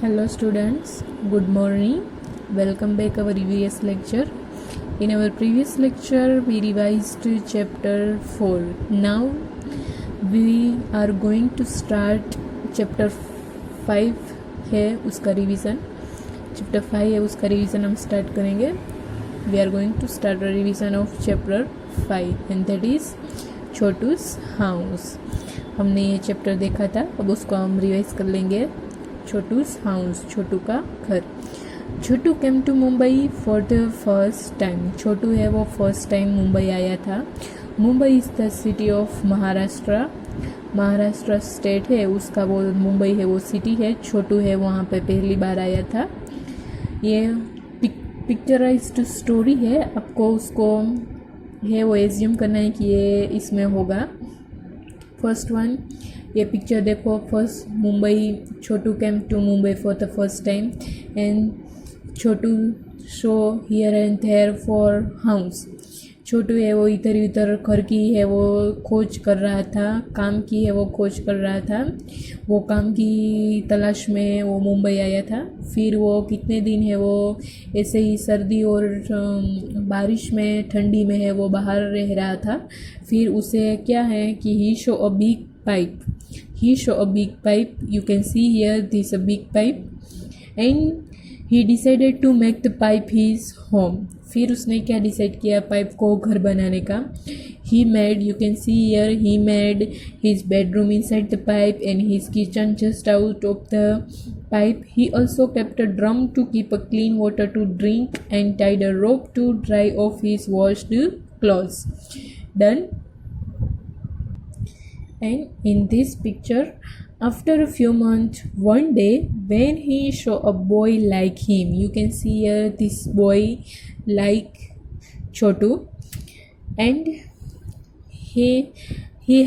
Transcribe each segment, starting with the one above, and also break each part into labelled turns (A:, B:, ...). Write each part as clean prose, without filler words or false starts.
A: Hello students, good morning. Welcome back our previous lecture. In our previous lecture we revised chapter 4. Now we are going to start chapter 5 है उसका revision. Chapter 5 है उसका revision हम start करेंगे. We are going to start a revision of chapter 5 and that is छोटू's house. हमने ये chapter देखा था, अब उसको हम रिवाइज कर लेंगे. छोटू's house, छोटू का घर. Chhotu came to Mumbai for the first time. Chhotu है वो फर्स्ट टाइम मुंबई आया था. Mumbai is the city of Maharashtra. Maharashtra state है उसका, वो मुंबई है वो सिटी है. छोटू है वहाँ पे पहली बार आया था. ये पिक्चराइज्ड स्टोरी है, आपको उसको है वो एज्यूम करना है कि ये इसमें होगा. फर्स्ट वन, ये पिक्चर देखो. First Mumbai, Chhotu came to Mumbai for the first time and Chhotu show here and there for house. Chhotu है वो इधर उधर घर की है वो खोज कर रहा था, काम की है वो खोज कर रहा था. वो काम की तलाश में वो मुंबई आया था. फिर वो कितने दिन है वो ऐसे ही सर्दी और बारिश में ठंडी में है वो बाहर रह रहा था. फिर उसे क्या है कि he show a big pipe. He saw a big pipe. You can see here this a big pipe and he decided to make the pipe his home. फिर उसने क्या डिसाइड किया पाइप को घर बनाने का. He made, you can see here, he made his bedroom inside the pipe and his kitchen just out of the pipe. He also kept a drum to keep a clean water to drink and tied a rope to dry off his washed clothes. Done. And in this picture, after a few months, one day when he saw a boy like him, you can see here this boy like Chotu, and he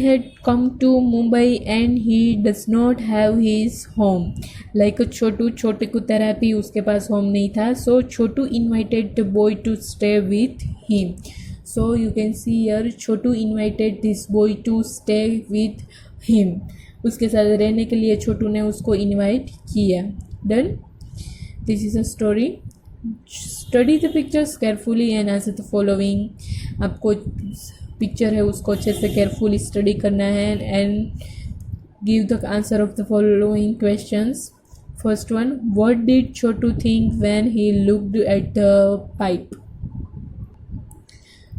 A: had come to Mumbai and he does not have his home. Like a छोटू को तरह भी उसके पास home नहीं था. So Chhotu invited the boy to stay with him. So you can see here Chhotu invited this boy to stay with him. उसके साथ रहने के लिए छोटू ने उसको इनवाइट किया. Done. This is a story. Study the pictures carefully and answer the following. आपको picture है उसको अच्छे से केयरफुली स्टडी करना है and give the answer of the following questions. First one, what did Chhotu think when he looked at the pipe?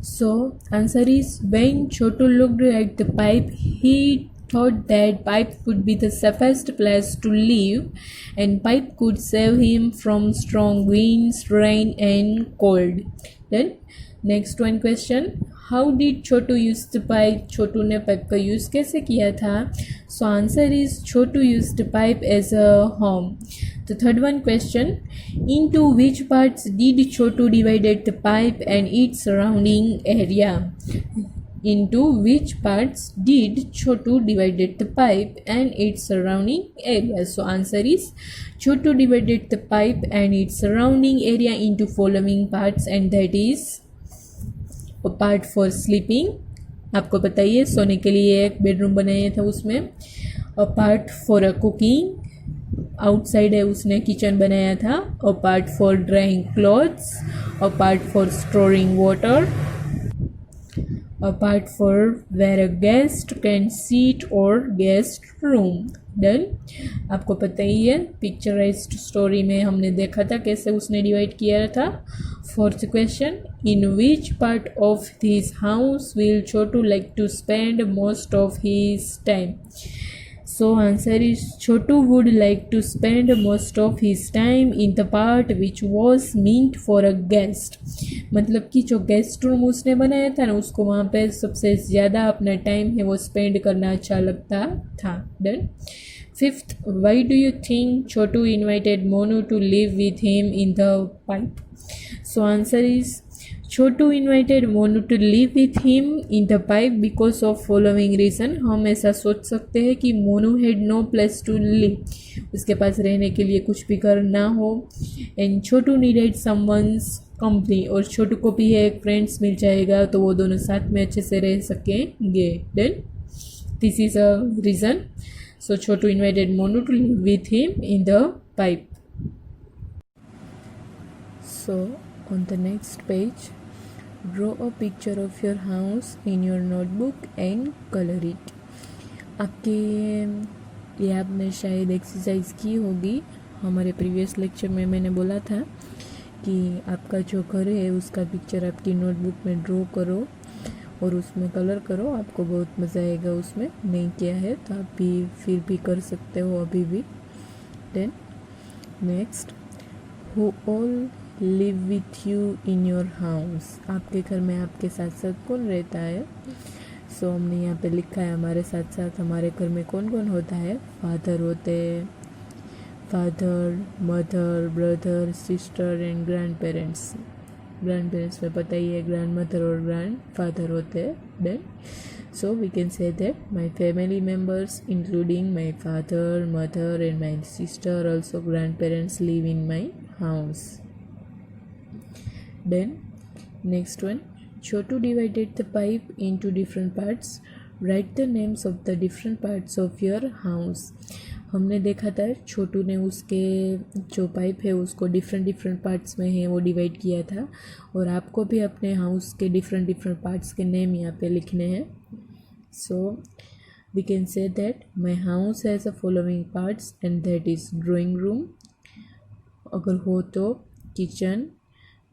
A: So answer is, when Chotu looked at the pipe, he thought that pipe would be the safest place to live and pipe could save him from strong winds, rain and cold. Then next one question, how did Chotu use the pipe? छोटू ने pipe का use कैसे किया था? So answer is, Chotu used the pipe as a home. The third one question, into which parts did Chotu divided the pipe and its surrounding area? Into which parts did Chotu divided the pipe and its surrounding area? So answer is, Chotu divided the pipe and its surrounding area into following parts and that is, a part for sleeping. आपको बताइए, सोने के लिए एक bedroom बनाया था उसमें. A part for a cooking, outside है उसने किचन बनाया था. A part for drying clothes, a part for storing water, a part for where a guest can seat और गेस्ट रूम. डन. आपको पता ही है पिक्चराइज्ड स्टोरी में हमने देखा था कैसे उसने डिवाइड किया था. Fourth question, in which part of this house will Chotu like to spend most of his time? So answer is, Chotu would like to spend most of his time in the part which was meant for a guest. मतलब कि जो guest room उसने बनाया था ना, उसको वहाँ पे सबसे ज़्यादा अपना टाइम है वो स्पेंड करना अच्छा लगता था. Done. Fifth, why do you think Chotu invited Monu to live with him in the pipe? So answer is, Chotu invited Monu to live with him in the pipe because of following reason. हम ऐसा सोच सकते हैं कि Monu had no place to live, उसके पास रहने के लिए कुछ भी घर ना हो. and Chhotu needed someone's company, और छोटू को भी एक फ्रेंड्स मिल जाएगा तो वो दोनों साथ में अच्छे से रह सकेंगे. Then this is a reason. So Chotu invited Monu to live with him in the pipe. So on the next page, draw a picture of your house in your notebook and color it. आपके ये आपने शायद exercise की होगी। हमारे previous lecture में मैंने बोला था कि आपका जो घर है उसका पिक्चर आपकी नोटबुक में ड्रॉ करो और उसमें कलर करो, आपको बहुत मज़ा आएगा। उसमें नहीं किया है तो आप भी फिर भी कर सकते हो अभी भी। Then next, who all live with you in your house. आपके घर में आपके साथ साथ कौन रहता है? सो हमने यहाँ पे लिखा है हमारे साथ साथ हमारे घर में कौन कौन होता है। फादर होते हैं, father, mother, brother, sister and grand parents. Grand parents में पता ही है, ग्रैंड मदर और ग्रैंड फादर होते हैं। Then so we can say that my family members including my father, mother and my sister, also grand parents live in my house. Then next one, Chotu divided the pipe into different parts. Write the names of the different parts of your house. हमने देखा था छोटू ने उसके जो pipe है उसको different parts में है वो डिवाइड किया था, और आपको भी अपने हाउस के डिफरेंट पार्ट्स के नेम यहाँ पे लिखने हैं। So we can say that my house has a following parts and that is drawing room, अगर हो तो kitchen,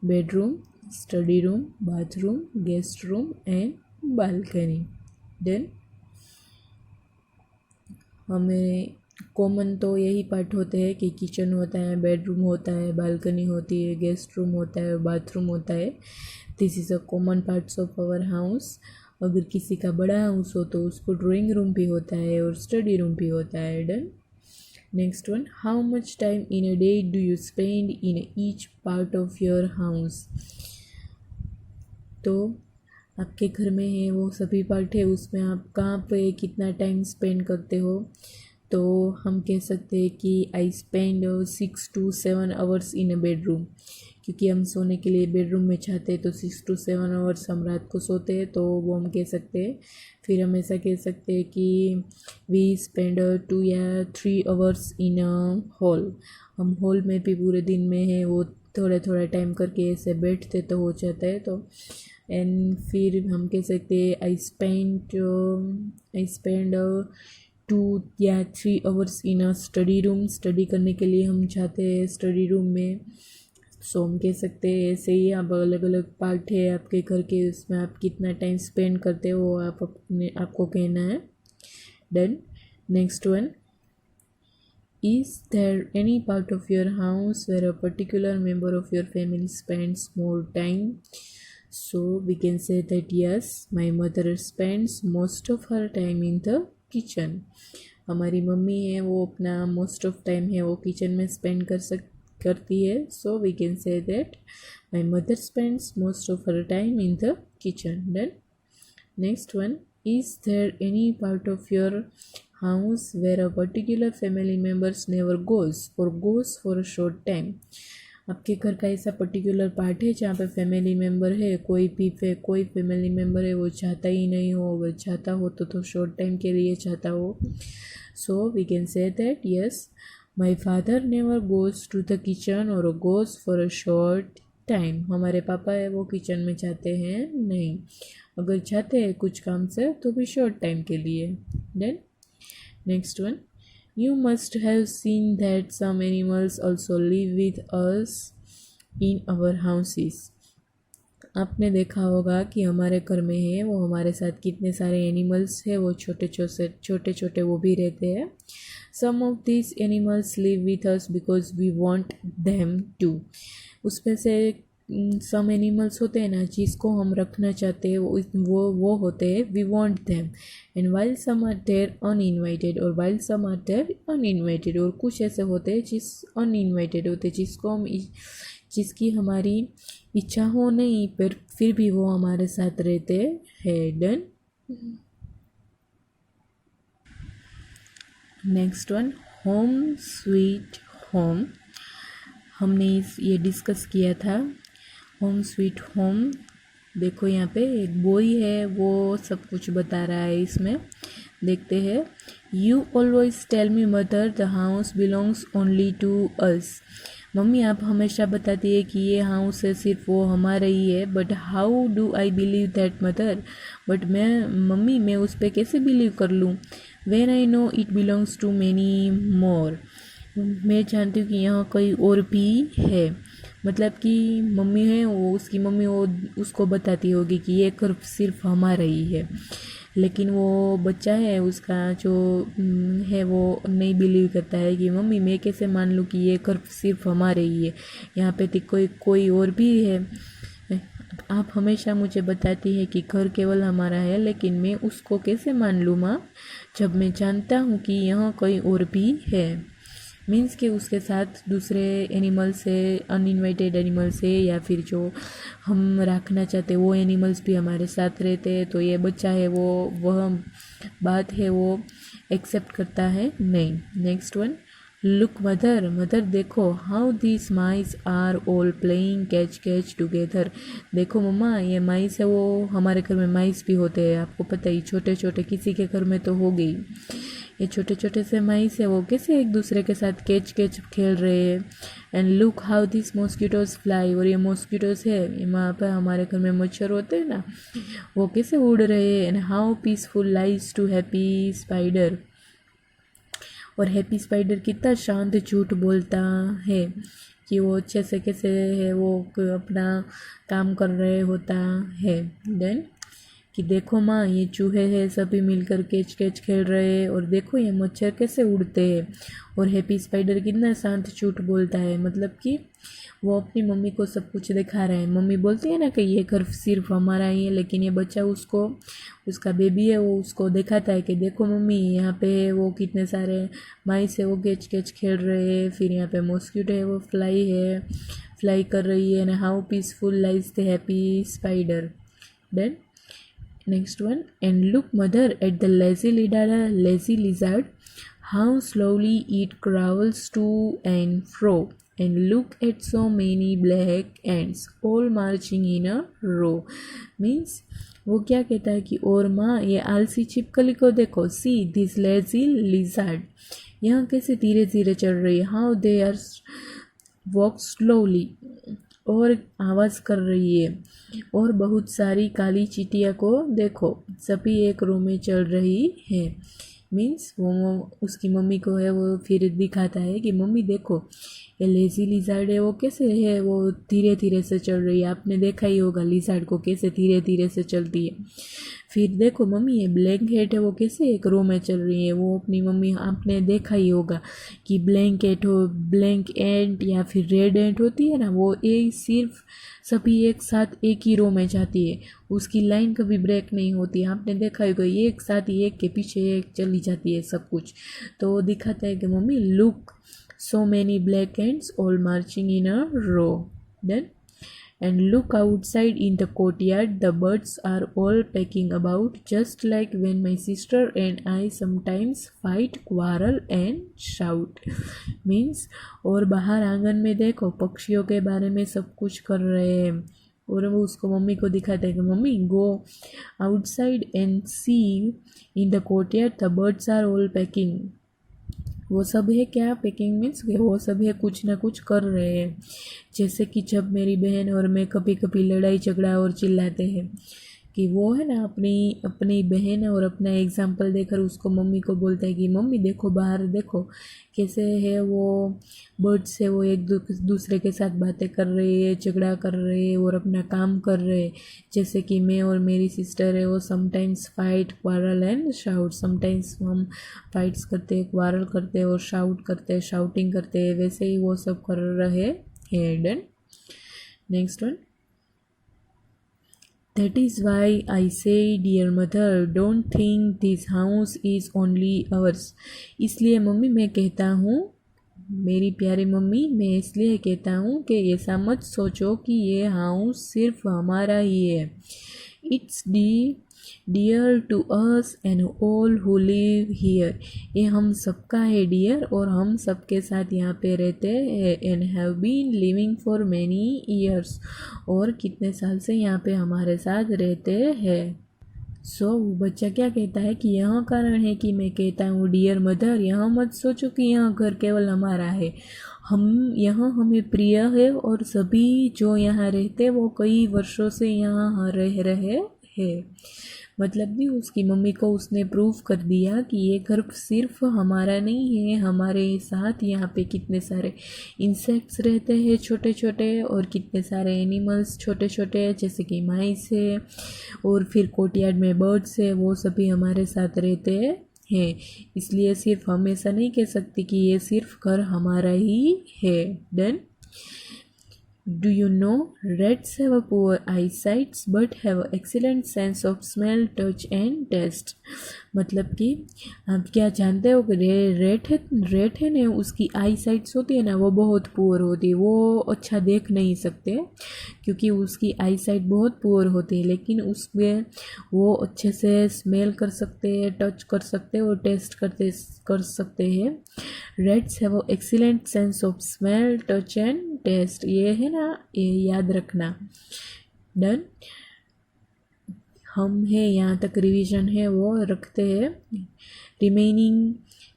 A: bedroom, study room, bathroom, guest room and balcony. Then हमें कॉमन तो यही पार्ट होते हैं कि किचन होता है, बेडरूम होता है, बालकनी होती है, गेस्ट रूम होता है, बाथरूम होता है। This is a common parts of our house. अगर किसी का बड़ा हाउस हो तो उसको ड्राइंग रूम भी होता है और स्टडी रूम भी होता है। Done. Next one, how much time in a day do you spend in each part of your house. तो आपके घर में है वो सभी पार्ट है, उसमें आप कहाँ पे कितना टाइम स्पेंड करते हो। तो हम कह सकते हैं कि I spend 6 to 7 hours in a bedroom, क्योंकि हम सोने के लिए बेडरूम में चाहते हैं तो 6 to 7 आवर्स हम रात को सोते हैं, तो वो हम कह सकते हैं। फिर हम ऐसा कह सकते हैं कि वी स्पेंड 2 या 3 आवर्स इन अ हॉल। हम हॉल में भी पूरे दिन में है वो थोड़ा टाइम करके ऐसे बैठते तो हो जाता है। तो एंड फिर हम कह सकते हैं आई स्पेंड 2 या 3 hours in a study room. Study करने के लिए हम चाहते हैं स्टडी रूम में, सो हम कह सकते हैं ऐसे ही। आप अलग अलग पार्ट है आपके घर के, उसमें आप कितना टाइम स्पेंड करते हो आपको कहना है। Then next one, is there any part of your house where a particular member of your family spends more time? So we can say that yes, my mother spends most of her time in the kitchen. हमारी mummy है वो अपना most of time है वो kitchen में spend करती है। So we can say that my mother spends most of her time in the kitchen. Then next one, is there any part of your house where a particular family members never goes or goes for a short time? आपके घर का ऐसा particular part है जहाँ पे family member है, कोई family member है वो चाहता ही नहीं हो, अगर चाहता हो तो शॉर्ट टाइम के लिए चाहता हो। So we can say that yes, my father never goes to the kitchen और goes for a short time. हमारे पापा है वो किचन में चाहते हैं नहीं, अगर चाहते हैं कुछ काम से तो भी शॉर्ट टाइम के लिए। Then next one, you must have seen that some animals also live with us in our houses. आपने देखा होगा कि हमारे घर में है वो हमारे साथ कितने सारे एनिमल्स है, वो छोटे छोटे वो भी रहते हैं। Some of this animals live with us because we want them to. उसमें से सम एनिमल्स होते हैं ना जिसको हम रखना चाहते हैं, वो होते हैं we want them. And while some are there uninvited और while some are there uninvited, और कुछ ऐसे होते हैं जिस अनइनवाइटेड होते हैं जिसको हम जिसकी हमारी इच्छा हो नहीं पर फिर भी वो हमारे साथ रहते हैं। Done. Next one, home sweet home. हमने ये डिस्कस किया था होम स्वीट होम। देखो यहाँ पे एक बॉय है वो सब कुछ बता रहा है, इसमें देखते हैं। You always tell me mother the house belongs only to us. Mummy आप हमेशा बताती है कि ये हाउस है सिर्फ वो हमारा ही है, but how do I believe that mother? But मैं उस पर कैसे बिलीव कर लूँ? When I know it belongs to many more. मैं जानती हूँ कि यहाँ कोई और भी है। मतलब कि मम्मी है वो, उसकी मम्मी वो उसको बताती होगी कि ये कर्व सिर्फ हमारा ही है, लेकिन वो बच्चा है उसका जो है वो नहीं बिलीव करता है कि मम्मी मैं कैसे मान लूँ कि ये कर्व सिर्फ हमारे ही है, यहाँ पे तो कोई और भी है। आप हमेशा मुझे बताती है कि घर केवल हमारा है, लेकिन मैं उसको कैसे मान लूँ माँ, जब मैं जानता हूँ कि यहाँ कोई और भी है। मीन्स कि उसके साथ दूसरे एनिमल्स है, अनइनवाइटेड एनिमल्स है, या फिर जो हम रखना चाहते वो एनिमल्स भी हमारे साथ रहते हैं, तो ये बच्चा है वो वह बात है वो एक्सेप्ट करता है नहीं। Next one, look mother, mother देखो, how this mice are all playing catch catch together. देखो मम्मा ये माइस है वो, हमारे घर में माइस भी होते हैं, आपको पता ही, छोटे छोटे, किसी के घर में तो हो गई। ये छोटे छोटे से माइस है वो कैसे एक दूसरे के साथ कैच कैच खेल रहे हैं। And look how this mosquitoes fly, और ये मॉस्किटोज है, वहाँ पर हमारे घर में मच्छर होते हैं ना, वो कैसे उड़ रहे हैं। And how peaceful lies to happy spider, और हैप्पी स्पाइडर कितना शांत झूठ बोलता है कि वो अच्छे से कैसे है वो अपना काम कर रहे होता है। देन कि देखो माँ ये चूहे हैं सभी मिलकर कैच कैच खेल रहे हैं, और देखो ये मच्छर कैसे उड़ते हैं, और हैप्पी स्पाइडर कितना शांत झूठ बोलता है। मतलब कि वो अपनी मम्मी को सब कुछ दिखा रहा है। मम्मी बोलती है ना कि ये घर सिर्फ हमारा ही है, लेकिन ये बच्चा उसको, उसका बेबी है वो उसको दिखाता है कि देखो मम्मी यहाँ पे वो कितने सारे माइस है वो कैच कैच खेल रहे हैं, फिर यहाँ पे मॉस्किटो है वो फ्लाई कर रही है। ना how peaceful lies the happy spider. Then next one, and look mother at the lazy lizard, how slowly it crawls to and fro, and look at so many black ants all marching in a row। means वो क्या कहता है कि और माँ ये आलसी छिपकली को देखो, सी दिस लेजी लिजार्ड, यहाँ कैसे धीरे धीरे चल रही है, how they are walk slowly, और आवाज़ कर रही है, और बहुत सारी काली चींटियाँ को देखो सभी एक रो में चल रही है। मीन्स वो उसकी मम्मी को है वो फिर दिखाता है कि मम्मी देखो ये लेजी लिजार्ड है वो कैसे है वो धीरे धीरे से चल रही है, आपने देखा ही होगा लिजार्ड को कैसे धीरे धीरे से चलती है। फिर देखो मम्मी ये ब्लैक हेड है वो कैसे एक रो में चल रही है, वो अपनी मम्मी आपने देखा ही होगा कि ब्लैंकेट हो, ब्लैंक एंट या फिर रेड एंट होती है ना, वो एक सिर्फ सभी एक साथ एक ही रो में जाती है, उसकी लाइन कभी ब्रेक नहीं होती, आपने देखा होगा एक साथ ही एक के पीछे एक चली जाती है सब कुछ। तो वो दिखाता है कि mummy look so many black ants all marching in a row। Then and look outside in the courtyard, the birds are all pecking about just like when my sister and I sometimes fight, quarrel and shout। means और बाहर आंगन में देखो पक्षियों के बारे में सब कुछ कर रहे हैं, और वो उसको मम्मी को दिखाता है कि mummy go outside and see in the courtyard the birds are all packing. वो सब है क्या, पैकिंग मीन्स वो सब है कुछ ना कुछ कर रहे हैं। जैसे कि जब मेरी बहन और मैं कभी कभी लड़ाई झगड़ा और चिल्लाते हैं कि वो है ना अपनी अपनी बहन और अपना एग्जाम्पल देकर उसको मम्मी को बोलता है कि मम्मी देखो बाहर देखो कैसे है वो बर्ड्स है वो एक दूसरे के साथ बातें कर रहे हैं, झगड़ा कर रहे हैं और अपना काम कर रहे हैं। जैसे कि मैं और मेरी सिस्टर है वो sometimes fight, quarrel and shout, sometimes हम फाइट्स करते हैं, क्वारल करते हैं और शाउट करते हैं, शाउटिंग करते हैं, वैसे ही वो सब कर रहे हैं। Done. Next one, That is why I say, dear mother, don't think this house is only ours। इसलिए मम्मी मैं कहता हूँ, मेरी प्यारी मम्मी मैं इसलिए कहता हूँ कि ऐसा मत सोचो कि ये हाउस सिर्फ हमारा ही है। It's dear to us and all who live here. ये हम सबका है डियर, और हम सबके साथ यहाँ पे रहते हैं and have been living for many years, और कितने साल से यहाँ पे हमारे साथ रहते हैं। सो वो बच्चा क्या कहता है कि यह कारण है कि मैं कहता हूँ डियर मदर, यह मत सोचो कि यह घर केवल हमारा है, हम यहाँ हमें प्रिय है और सभी जो यहाँ रहते हैं वो कई वर्षों से यहाँ रह रहे हैं। मतलब भी उसकी मम्मी को उसने प्रूव कर दिया कि ये घर सिर्फ हमारा नहीं है, हमारे साथ यहाँ पे कितने सारे इंसेक्ट्स रहते हैं छोटे छोटे, और कितने सारे एनिमल्स छोटे छोटे जैसे कि माइस है, और फिर कोर्टयार्ड में बर्ड्स है, वो सभी हमारे साथ रहते हैं। इसलिए सिर्फ हम ऐसा नहीं कह सकते कि ये सिर्फ घर हमारा ही है। Then Do you know rats have a poor eyesight but have an excellent sense of smell, touch and taste? मतलब कि आप क्या जानते हो कि रेट है ना, उसकी आई साइट्स होती है ना वो बहुत पुअर होती है, वो अच्छा देख नहीं सकते क्योंकि उसकी आई साइट बहुत पुअर होती है, लेकिन उसमें वो अच्छे से स्मेल कर सकते हैं, टच कर सकते हैं और टेस्ट कर सकते हैं। Rats have excellent sense of smell, touch and taste, ये है ना, ये याद रखना। डन, हम है यहाँ तक रिवीजन है वो रखते हैं। रिमेनिंग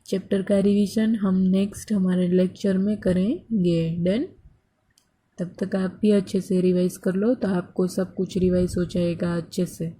A: चैप्टर का रिवीजन हम नेक्स्ट हमारे लेक्चर में करेंगे। डन, तब तक आप भी अच्छे से रिवाइज कर लो तो आपको सब कुछ रिवाइज हो जाएगा अच्छे से।